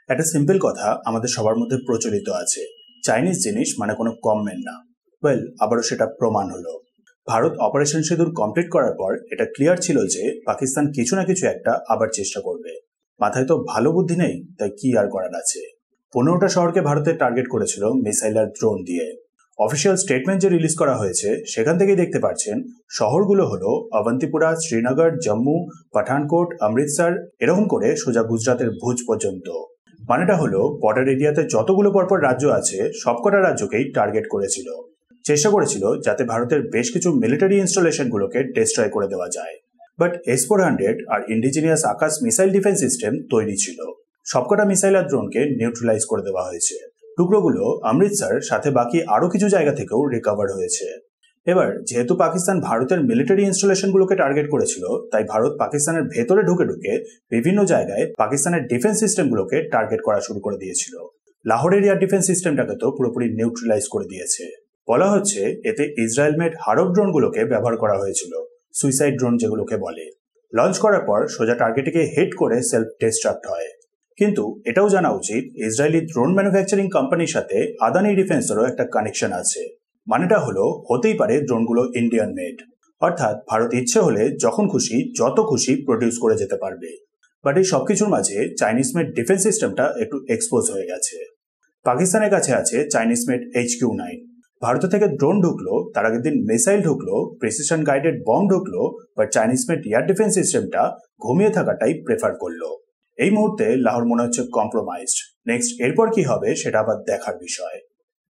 একটা সিম্পল কথা আমাদের সবার মধ্যে প্রচলিত আছে, চাইনিজ জিনিস মানে কোনো কম মেন না। ওয়েল, আবারও সেটা প্রমাণ হলো। ভারত অপারেশন সিঁদুর কমপ্লিট করার পর এটা ক্লিয়ার ছিল যে পাকিস্তান কিছু না কিছু একটা আবার চেষ্টা করবে। মাথায় তো ভালো বুদ্ধি নেই, তাই কি আর করার আছে। 15টা শহরকে ভারতের টার্গেট করেছিল মিসাইল আর ড্রোন দিয়ে। অফিসিয়াল স্টেটমেন্ট যে রিলিজ করা হয়েছে সেখান থেকেই দেখতে পাচ্ছেন শহরগুলো হলো অবন্তিপুরা, শ্রীনগর, জম্মু, পাঠানকোট, অমৃতসর, এরকম করে সোজা গুজরাতের ভুজ পর্যন্ত। মানেটা হলো বর্ডার এরিয়াতে যতগুলো পরপর রাজ্য আছে সবকটা রাজ্যকেই টার্গেট করেছিল। চেষ্টা করেছিল যাতে ভারতের বেশ কিছু মিলিটারি ইনস্টলেশনগুলোকে ডিস্ট্রয় করে দেওয়া যায়। বাট S-400 আর indigenous Akash missile defence system তৈরি ছিল। সবকটা মিসাইল আর ড্রোনকে নিউট্রালাইজ করে দেওয়া হয়েছে। টুকরোগুলো অমৃতসর সাথে বাকি আরো কিছু জায়গা থেকেও রিকভার হয়েছে। এবার যেহেতু পাকিস্তান ভারতের মিলিটারি ইনস্টলেশনগুলোকে টার্গেট করেছিল, তাই ভারত পাকিস্তানের ভেতরে ঢুকে ঢুকে বিভিন্ন জায়গায় পাকিস্তানের ডিফেন্স সিস্টেমগুলোকে টার্গেট করা শুরু করে দিয়েছিল। লাহোর এরিয়ার ডিফেন্স সিস্টেমটাকে তো পুরোপুরি নিউট্রালাইজ করে দিয়েছে। বলা হচ্ছে এতে ইসরায়েল মেড হারব ড্রোনগুলোকে ব্যবহার করা হয়েছিল, সুইসাইড ড্রোন যেগুলোকে বলে। লঞ্চ করার পর সোজা টার্গেটকে হিট করে সেলফ ডিস্ট্রাক্ট হয়। কিন্তু এটাও জানা উচিত ইসরায়েলি ড্রোন ম্যানুফ্যাকচারিং কোম্পানির সাথে আদানি ডিফেন্সেরও একটা কানেকশন আছে। মানেটা হলো হতেই পারে ড্রোনগুলো ইন্ডিয়ান মেড, অর্থাৎ ভারত ইচ্ছে হলে যখন খুশি যত খুশি প্রডিউস করে যেতে পারবে। বাট এই সবকিছুর মাঝে চাইনিজ মেড ডিফেন্স সিস্টেমটা একটু এক্সপোজ হয়ে গেছে। পাকিস্তানের কাছে আছে চাইনিজ মেড HQ-9। ভারত থেকে ড্রোন ঢুকলো, তার আগের দিন মিসাইল ঢুকলো, প্রিসিশন গাইডেড বম্ব ঢুকলো, but Chinese made air defence সিস্টেমটা ঘুমিয়ে থাকাটাই প্রেফার করলো। এই মুহূর্তে লাহোর মনে হচ্ছে কম্প্রোমাইজড। নেক্সট এরপর কি হবে সেটা আবার দেখার বিষয়।